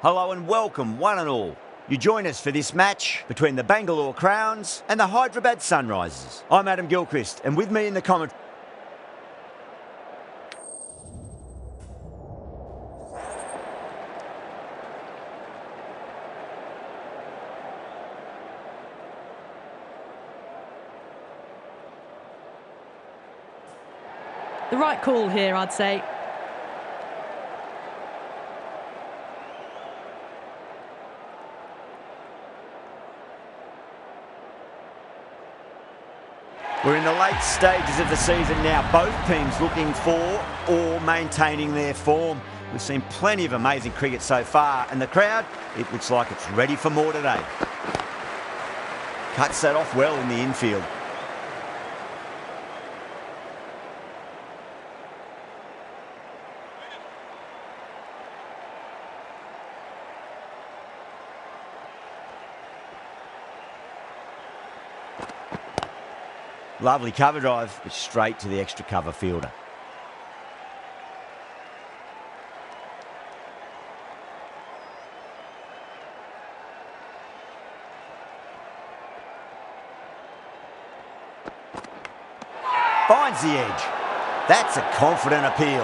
Hello and welcome, one and all. You join us for this match between the Bangalore Crowns and the Hyderabad Sunrisers. I'm Adam Gilchrist, and with me in the commentary... The right call here, I'd say. We're in the late stages of the season now, both teams looking for or maintaining their form. We've seen plenty of amazing cricket so far, and the crowd, it looks like it's ready for more today. Cuts that off well in the infield. Lovely cover drive, but straight to the extra cover fielder. Finds the edge. That's a confident appeal.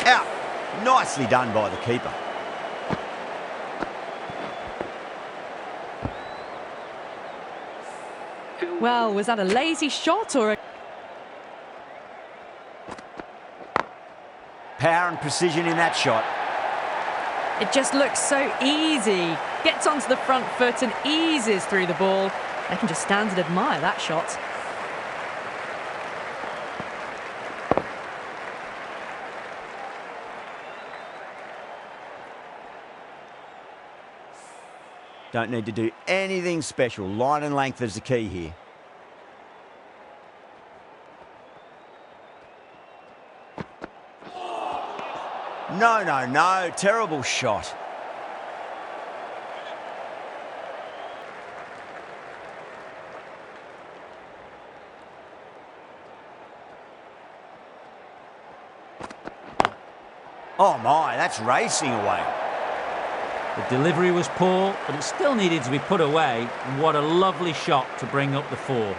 Out. Nicely done by the keeper. Well, was that a lazy shot or a... Power and precision in that shot. It just looks so easy. Gets onto the front foot and eases through the ball. They can just stand and admire that shot. Don't need to do anything special. Line and length is the key here. No. Terrible shot. Oh my, that's racing away. The delivery was poor, but it still needed to be put away. And what a lovely shot to bring up the 4.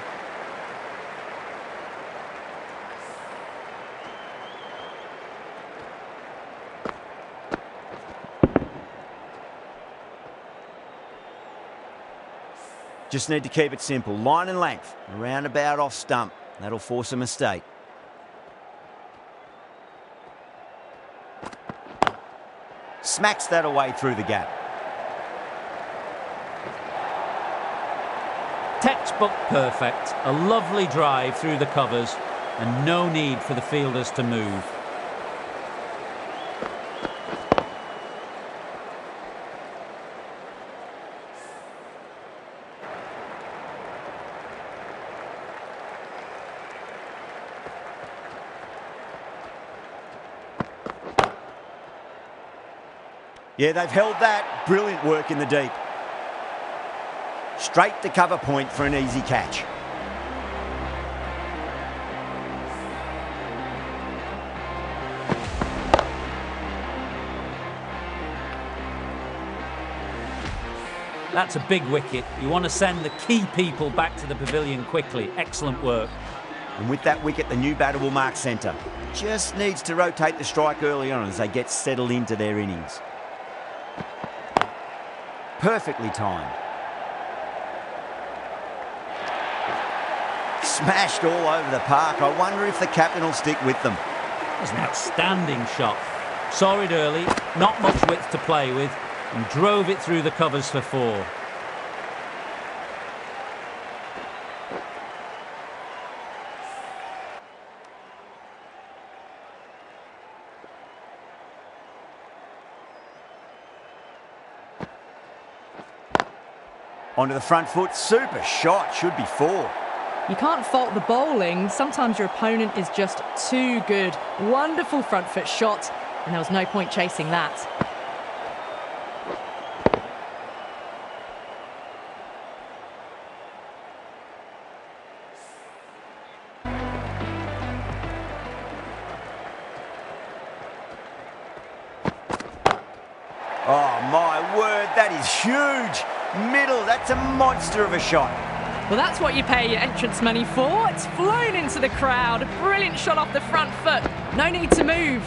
Just need to keep it simple. Line and length. Roundabout off stump. That'll force a mistake. Smacks that away through the gap. Textbook perfect. A lovely drive through the covers and no need for the fielders to move. Yeah, they've held that. Brilliant work in the deep. Straight to cover point for an easy catch. That's a big wicket. You want to send the key people back to the pavilion quickly. Excellent work. And with that wicket, the new batter will mark centre. Just needs to rotate the strike early on as they get settled into their innings. Perfectly timed. Smashed all over the park. I wonder if the captain will stick with them. That was an outstanding shot. Saw it early, not much width to play with, and drove it through the covers for 4. Onto the front foot, super shot, should be 4. You can't fault the bowling. Sometimes your opponent is just too good. Wonderful front foot shot, and there was no point chasing that. Oh, my word, that is huge. Middle, that's a monster of a shot. Well, that's what you pay your entrance money for. It's flown into the crowd. A brilliant shot off the front foot. No need to move.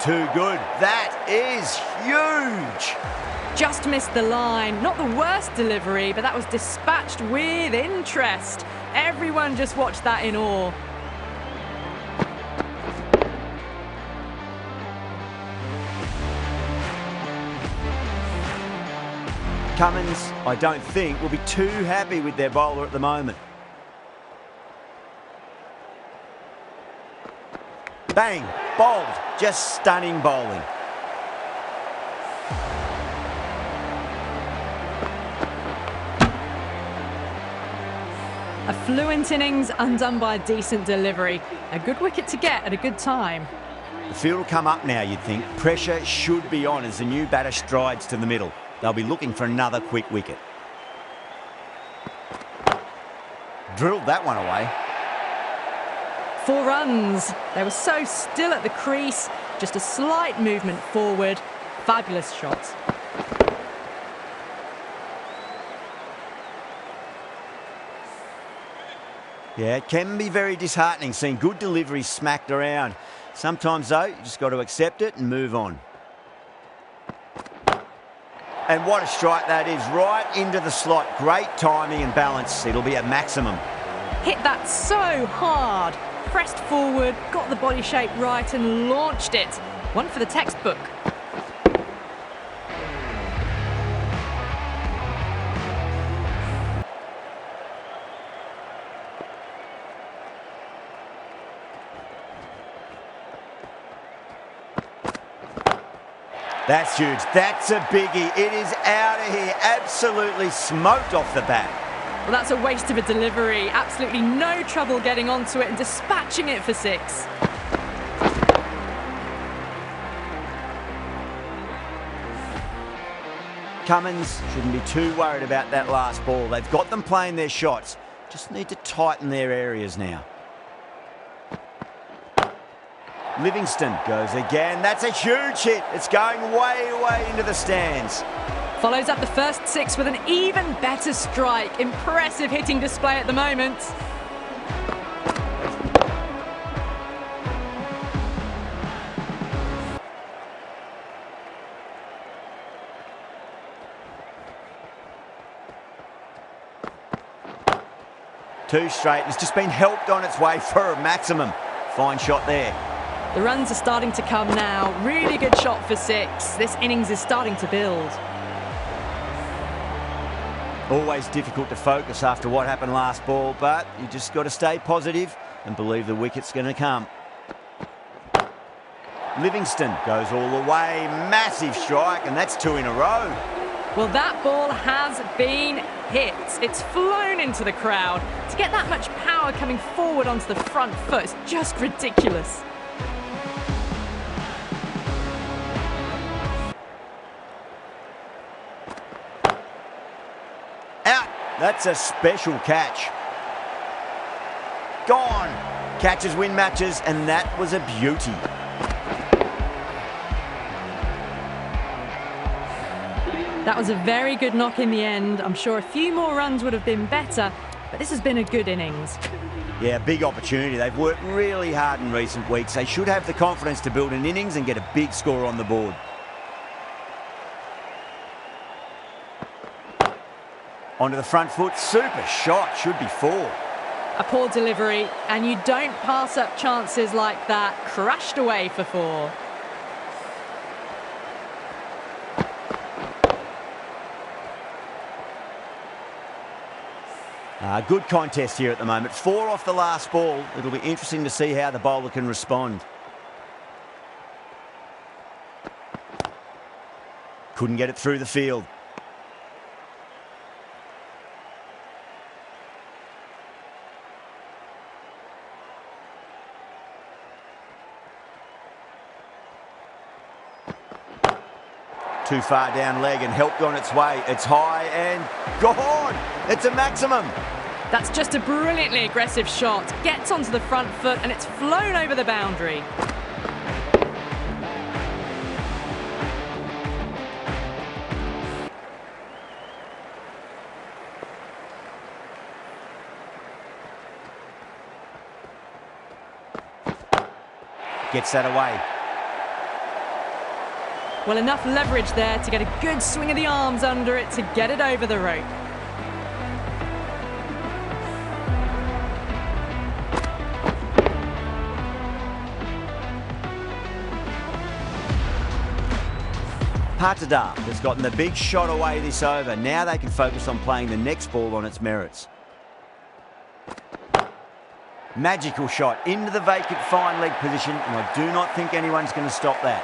Too good. That is huge. Just missed the line. Not the worst delivery, but that was dispatched with interest. Everyone just watched that in awe. Cummins, I don't think, will be too happy with their bowler at the moment. Bang, bowled, just stunning bowling. A fluent innings undone by a decent delivery. A good wicket to get at a good time. The field will come up now, you'd think. Pressure should be on as the new batter strides to the middle. They'll be looking for another quick wicket. Drilled that one away. 4 runs. They were so still at the crease. Just a slight movement forward. Fabulous shots. Yeah, it can be very disheartening seeing good deliveries smacked around. Sometimes, though, you just got to accept it and move on. And what a strike that is, right into the slot. Great timing and balance. It'll be a maximum. Hit that so hard. Pressed forward, got the body shape right and launched it. One for the textbook. That's huge. That's a biggie. It is out of here. Absolutely smoked off the bat. Well, that's a waste of a delivery. Absolutely no trouble getting onto it and dispatching it for 6. Cummins shouldn't be too worried about that last ball. They've got them playing their shots. Just need to tighten their areas now. Livingstone goes again. That's a huge hit. It's going way, way into the stands. Follows up the first 6 with an even better strike. Impressive hitting display at the moment. Two straight. It's just been helped on its way for a maximum. Fine shot there. The runs are starting to come now. Really good shot for 6. This innings is starting to build. Always difficult to focus after what happened last ball, but you just got to stay positive and believe the wicket's going to come. Livingstone goes all the way. Massive strike, and that's 2 in a row. Well, that ball has been hit. It's flown into the crowd. To get that much power coming forward onto the front foot is just ridiculous. Out. That's a special catch. Gone. Catches win matches, and that was a beauty. That was a very good knock in the end. I'm sure a few more runs would have been better, but this has been a good innings. Yeah, big opportunity. They've worked really hard in recent weeks. They should have the confidence to build an innings and get a big score on the board. Onto the front foot. Super shot. Should be 4. A poor delivery, and you don't pass up chances like that. Crashed away for 4. Good contest here at the moment. 4 off the last ball. It'll be interesting to see how the bowler can respond. Couldn't get it through the field. Too far down leg and helped on its way. It's high and gone. It's a maximum. That's just a brilliantly aggressive shot. Gets onto the front foot and it's flown over the boundary. Gets that away. Well, enough leverage there to get a good swing of the arms under it to get it over the rope. Patidar has gotten the big shot away this over. Now they can focus on playing the next ball on its merits. Magical shot into the vacant fine leg position, and I do not think anyone's going to stop that.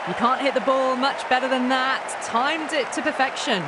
You can't hit the ball much better than that. Timed it to perfection.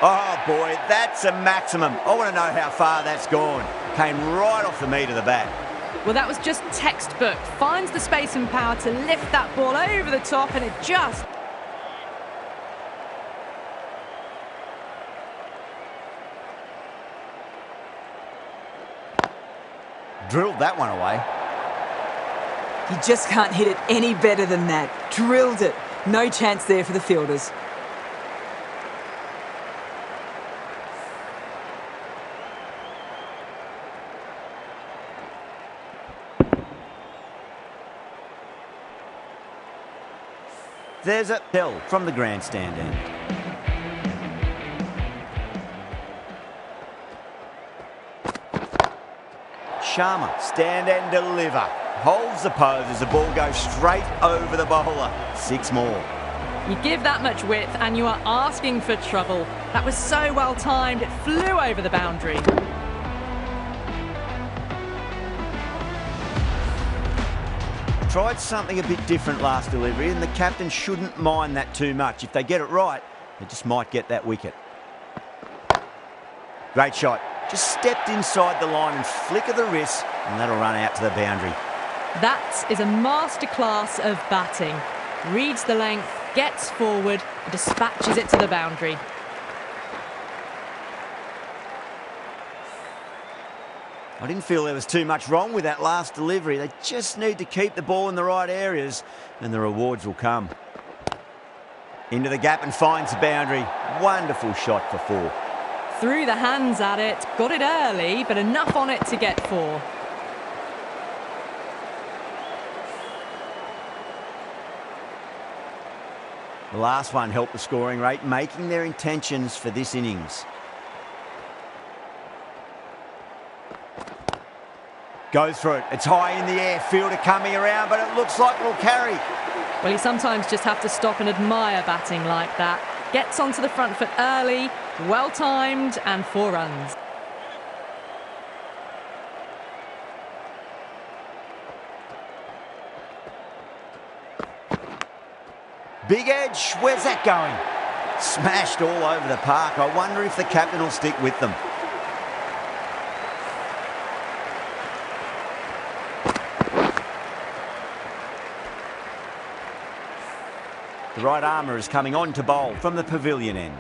Oh boy, that's a maximum. I want to know how far that's gone. Came right off the meat of the bat. Well, that was just textbook. Finds the space and power to lift that ball over the top, and it just... Drilled that one away. You just can't hit it any better than that. Drilled it. No chance there for the fielders. There's a hill from the grandstand end. Sharma, stand and deliver. Holds the pose as the ball goes straight over the bowler. 6 more. You give that much width and you are asking for trouble. That was so well timed, it flew over the boundary. Tried something a bit different last delivery, and the captain shouldn't mind that too much. If they get it right, they just might get that wicket. Great shot. Just stepped inside the line and flick of the wrist, and that'll run out to the boundary. That is a masterclass of batting. Reads the length, gets forward, and dispatches it to the boundary. I didn't feel there was too much wrong with that last delivery. They just need to keep the ball in the right areas, and the rewards will come. Into the gap and finds the boundary. Wonderful shot for 4. Threw the hands at it, got it early, but enough on it to get 4. The last one helped the scoring rate, making their intentions for this innings. Goes for it. It's high in the air. Fielder coming around, but it looks like it'll carry. Well, you sometimes just have to stop and admire batting like that. Gets onto the front foot early, well timed, and 4 runs. Big edge. Where's that going? Smashed all over the park. I wonder if the captain will stick with them. The right armour is coming on to bowl from the pavilion end.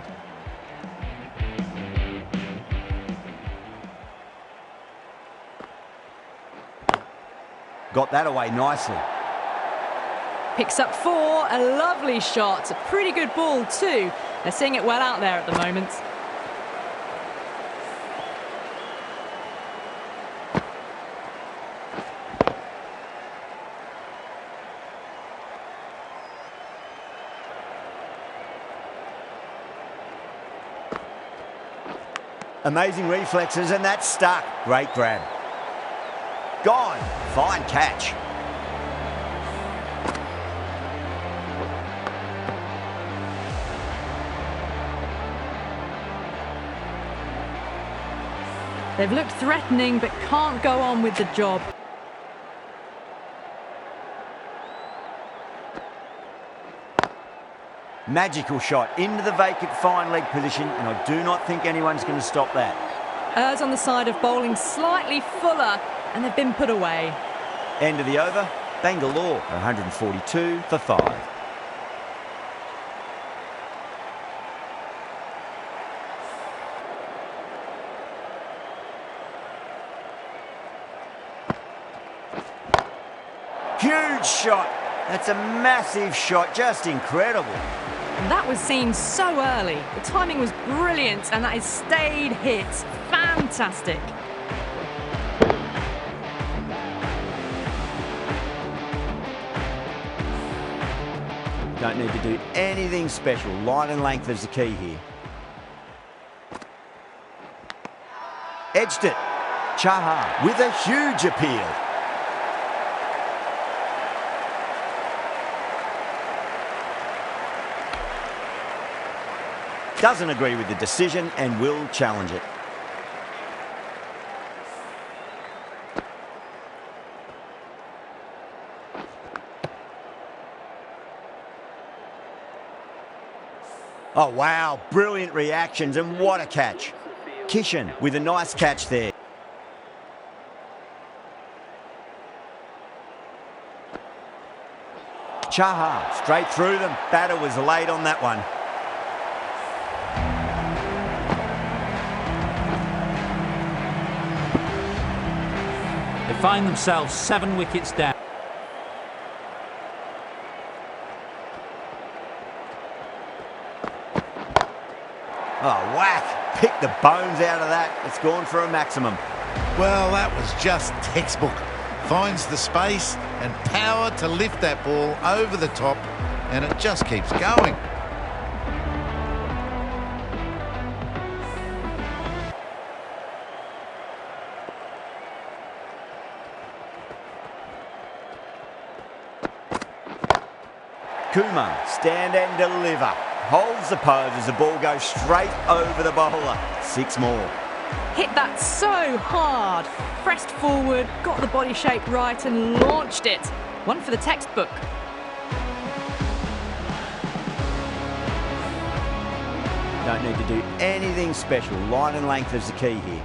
Got that away nicely. Picks up 4, a lovely shot. A pretty good ball too. They're seeing it well out there at the moment. Amazing reflexes, and that's stuck. Great grab. Gone. Fine catch. They've looked threatening but can't go on with the job. Magical shot into the vacant fine leg position, and I do not think anyone's going to stop that. Errs on the side of bowling slightly fuller, and they've been put away. End of the over, Bangalore 142 for 5. Huge shot. That's a massive shot, just incredible. That was seen so early. The timing was brilliant, and that is stayed hits. Fantastic. Don't need to do anything special. Line and length is the key here. Edged it. Chahar with a huge appeal. Doesn't agree with the decision and will challenge it. Oh, wow. Brilliant reactions, and what a catch. Kishan with a nice catch there. Chahar straight through them. Batter was late on that one. They find themselves 7 wickets down. Oh, whack. Pick the bones out of that. It's gone for a maximum. Well, that was just textbook. Finds the space and power to lift that ball over the top, and it just keeps going. Kumar, stand and deliver. Holds the pose as the ball goes straight over the bowler. 6 more. Hit that so hard. Pressed forward, got the body shape right and launched it. One for the textbook. Don't need to do anything special. Line and length is the key here.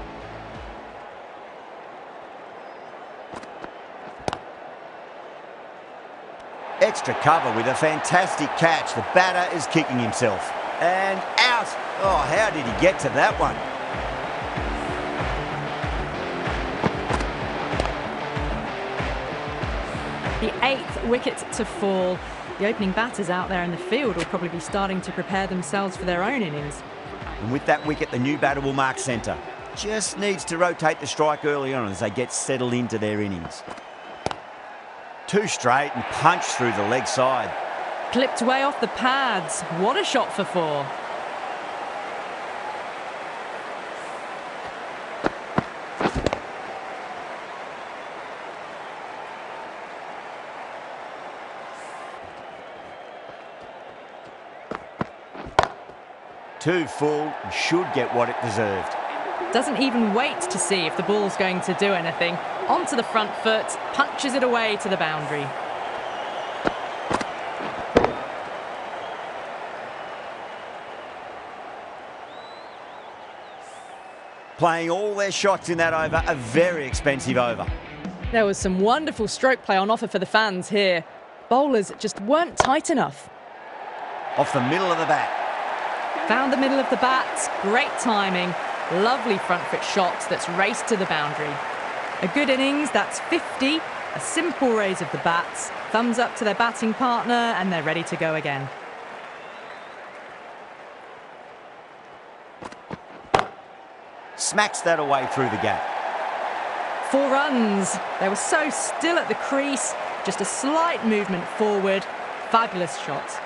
Extra cover with a fantastic catch. The batter is kicking himself. And out. Oh, how did he get to that one? The 8th wicket to fall. The opening batters out there in the field will probably be starting to prepare themselves for their own innings. And with that wicket, the new batter will mark centre. Just needs to rotate the strike early on as they get settled into their innings. 2 straight and punch through the leg side. Clipped way off the pads. What a shot for 4. Too full, should get what it deserved. Doesn't even wait to see if the ball's going to do anything. Onto the front foot, punches it away to the boundary. Playing all their shots in that over, a very expensive over. There was some wonderful stroke play on offer for the fans here. Bowlers just weren't tight enough. Off the middle of the bat. Found the middle of the bat, great timing. Lovely front foot shot that's raced to the boundary. A good innings, that's 50. A simple raise of the bats. Thumbs up to their batting partner and they're ready to go again. Smacks that away through the gap. 4 runs. They were so still at the crease. Just a slight movement forward. Fabulous shot.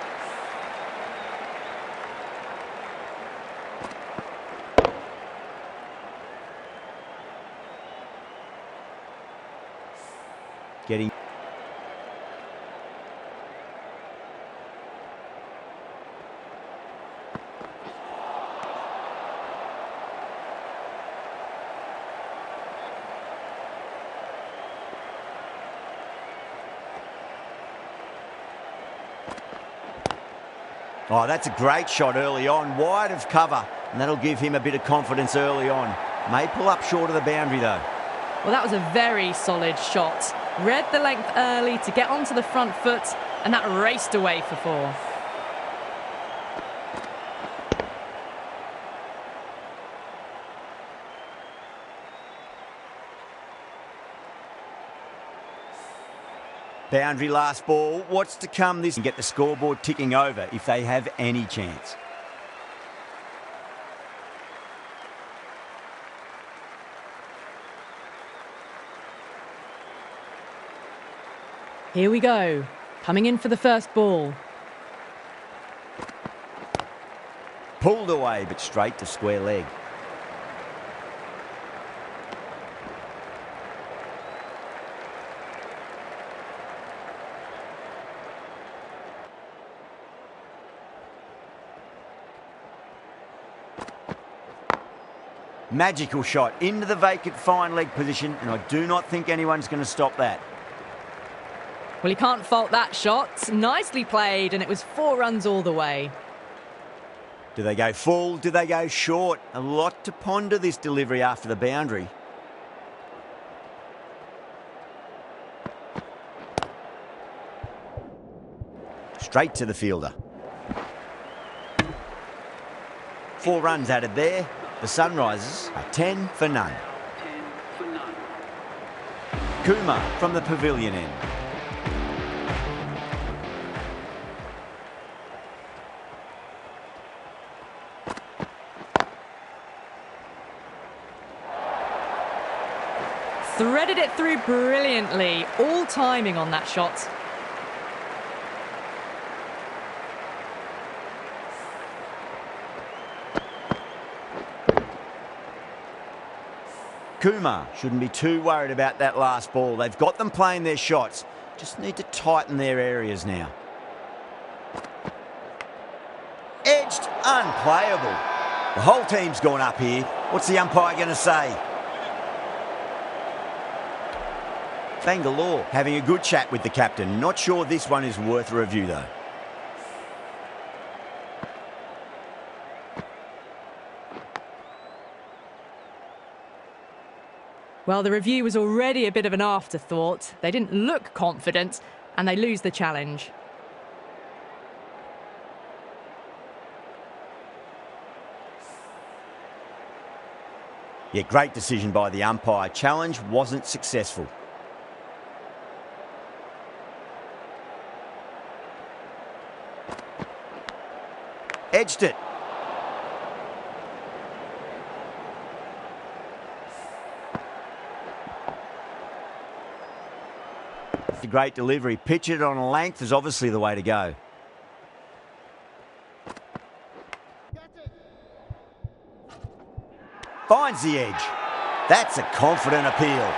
Getting Oh, that's a great shot early on, wide of cover, and that'll give him a bit of confidence early on. May pull up short of the boundary, though. Well, that was a very solid shot. Read the length early to get onto the front foot, and that raced away for 4. Boundary last ball. What's to come this and get the scoreboard ticking over if they have any chance. Here we go. Coming in for the first ball. Pulled away, but straight to square leg. Magical shot into the vacant fine leg position, and I do not think anyone's going to stop that. Well, he can't fault that shot. Nicely played, and it was 4 runs all the way. Do they go full? Do they go short? A lot to ponder this delivery after the boundary. Straight to the fielder. 4 runs added there. The Sunrisers are 10 for none. Kumar from the pavilion end. Threaded it through brilliantly. All timing on that shot. Kumar shouldn't be too worried about that last ball. They've got them playing their shots. Just need to tighten their areas now. Edged, unplayable. The whole team's gone up here. What's the umpire going to say? Bangalore having a good chat with the captain. Not sure this one is worth a review, though. Well, the review was already a bit of an afterthought. They didn't look confident, and they lose the challenge. Yeah, great decision by the umpire. Challenge wasn't successful. Edged it. A great delivery. Pitch it on a length is obviously the way to go. Finds the edge. That's a confident appeal.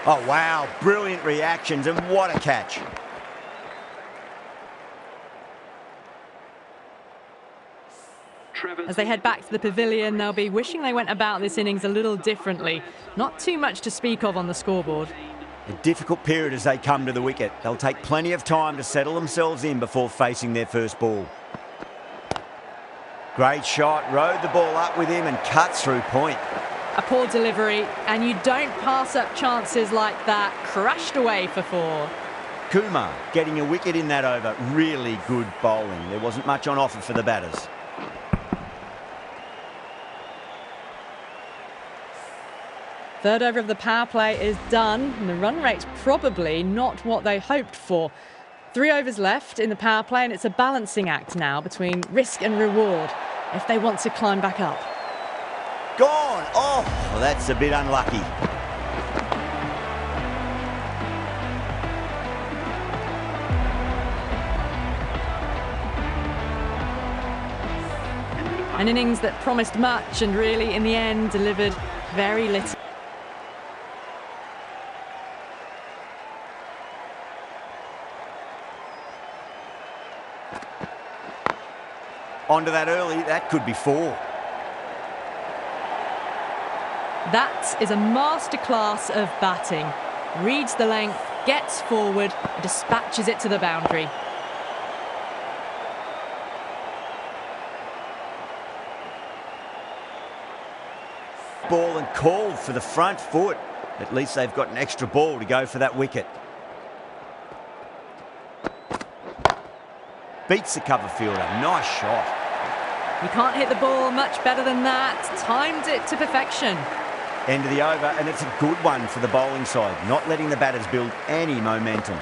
Oh, wow. Brilliant reactions, and what a catch. As they head back to the pavilion, they'll be wishing they went about this innings a little differently. Not too much to speak of on the scoreboard. A difficult period as they come to the wicket. They'll take plenty of time to settle themselves in before facing their first ball. Great shot, rode the ball up with him and cuts through point. A poor delivery, and you don't pass up chances like that. Crashed away for 4. Kumar getting a wicket in that over. Really good bowling. There wasn't much on offer for the batters. Third over of the power play is done, and the run rate's probably not what they hoped for. 3 overs left in the power play, and it's a balancing act now between risk and reward if they want to climb back up. Gone! Oh, well, that's a bit unlucky. An innings that promised much and really, in the end, delivered very little. Onto that early, that could be 4. That is a masterclass of batting. Reads the length, gets forward, and dispatches it to the boundary. Ball and called for the front foot. At least they've got an extra ball to go for that wicket. Beats the cover fielder. Nice shot. You can't hit the ball much better than that. Timed it to perfection. End of the over, and it's a good one for the bowling side, not letting the batters build any momentum.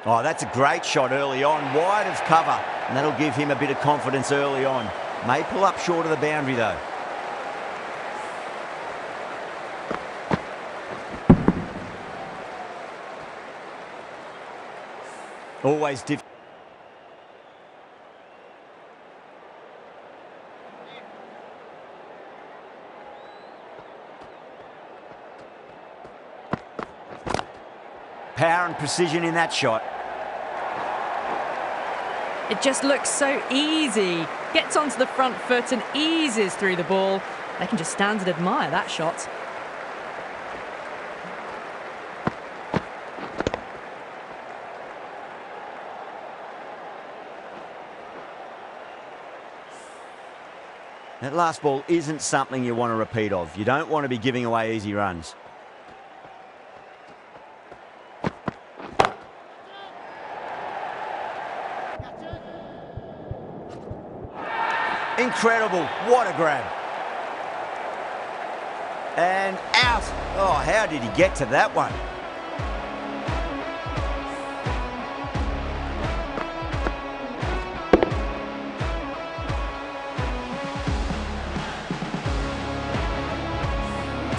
Oh, that's a great shot early on, wide of cover, and that'll give him a bit of confidence early on. May pull up short of the boundary though. Always difficult. Power and precision in that shot. It just looks so easy. Gets onto the front foot and eases through the ball. They can just stand and admire that shot. That last ball isn't something you want to repeat of. You don't want to be giving away easy runs. Incredible. What a grab. And out. Oh, how did he get to that one?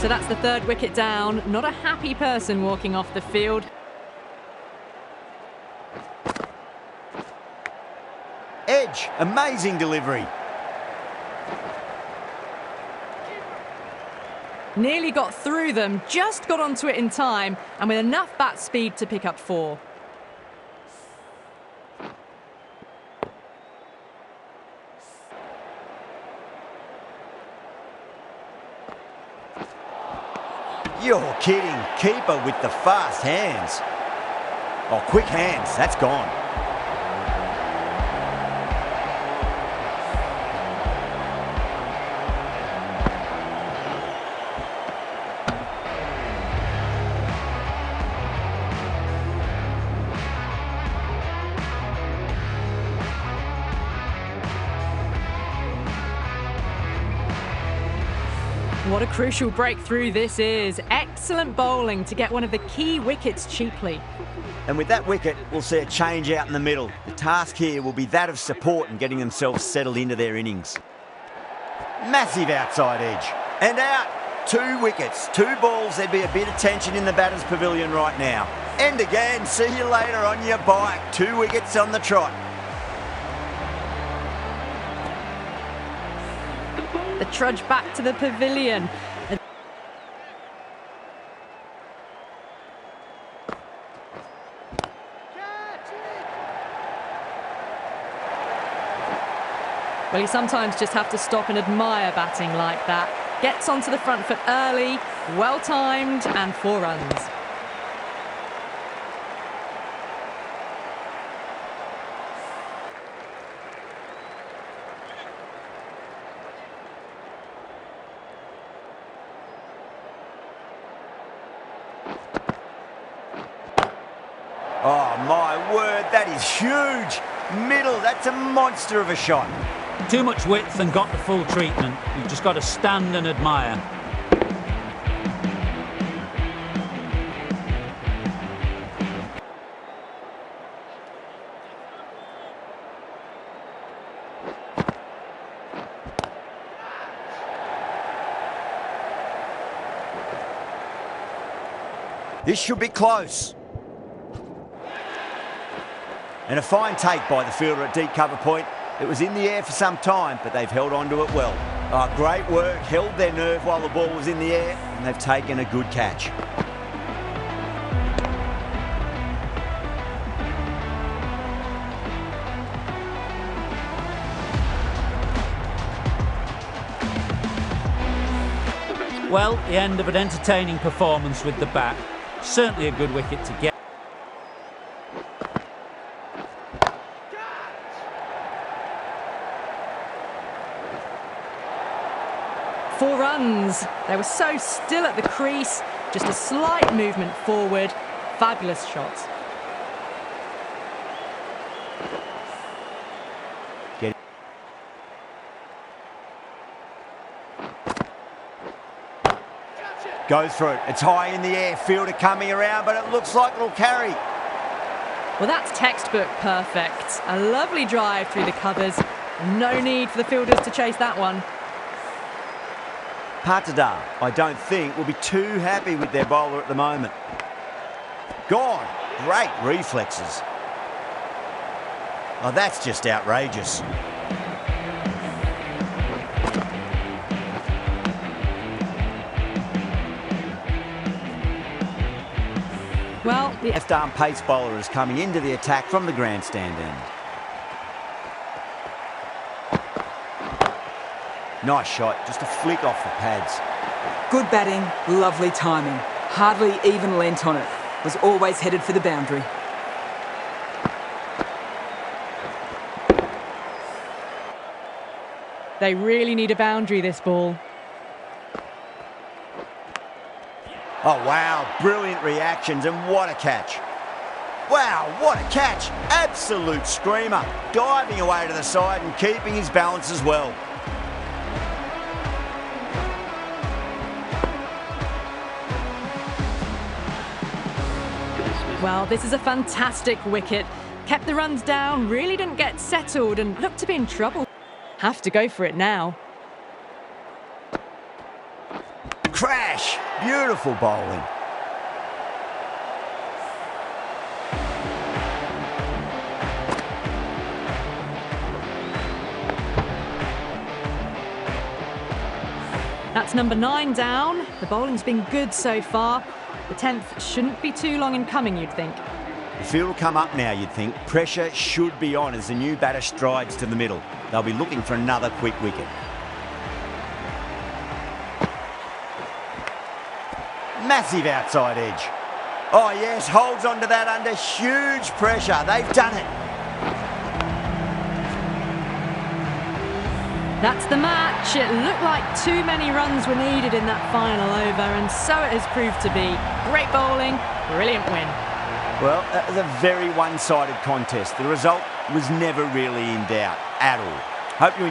So that's the third wicket down. Not a happy person walking off the field. Edge. Amazing delivery. Nearly got through them, just got onto it in time, and with enough bat speed to pick up 4. You're kidding. Keeper with the fast hands. Oh, quick hands. That's gone. What a crucial breakthrough this is. Excellent bowling to get one of the key wickets cheaply. And with that wicket, we'll see a change out in the middle. The task here will be that of support and getting themselves settled into their innings. Massive outside edge. And out. 2 wickets, 2 balls. There'd be a bit of tension in the batter's pavilion right now. And again, see you later on your bike. 2 wickets on the trot. The trudge back to the pavilion. Well, you sometimes just have to stop and admire batting like that. Gets onto the front foot early, well timed, and 4 runs. Oh, my word, that is huge. Middle, that's a monster of a shot. Too much width and got the full treatment. You've just got to stand and admire. This should be close. And a fine take by the fielder at deep cover point. It was in the air for some time, but they've held on to it well. Oh, great work. Held their nerve while the ball was in the air, and they've taken a good catch. Well, the end of an entertaining performance with the bat. Certainly a good wicket to get. Four runs. They were so still at the crease. Just a slight movement forward. Fabulous shot. Go through it. It's high in the air. Fielder coming around, but it looks like it'll carry. Well, that's textbook perfect. A lovely drive through the covers. No need for the fielders to chase that one. Patidar, I don't think, will be too happy with their bowler at the moment. Gone. Great reflexes. Oh, that's just outrageous. Well, the left-arm pace bowler is coming into the attack from the grandstand end. Nice shot, just a flick off the pads. Good batting, lovely timing. Hardly even lent on it. Was always headed for the boundary. They really need a boundary, this ball. Oh, wow, brilliant reactions, and what a catch. Wow, what a catch. Absolute screamer. Diving away to the side and keeping his balance as well. Well, this is a fantastic wicket. Kept the runs down, really didn't get settled and looked to be in trouble. Have to go for it now. Crash. Beautiful bowling. That's number 9 down. The bowling's been good so far. The 10th shouldn't be too long in coming, you'd think. The field will come up now, you'd think. Pressure should be on as the new batter strides to the middle. They'll be looking for another quick wicket. Massive outside edge. Oh yes, holds onto that under huge pressure. They've done it. That's the match. It looked like too many runs were needed in that final over, and so it has proved to be. Great bowling, brilliant win. Well, that was a very one-sided contest. The result was never really in doubt at all. Hope you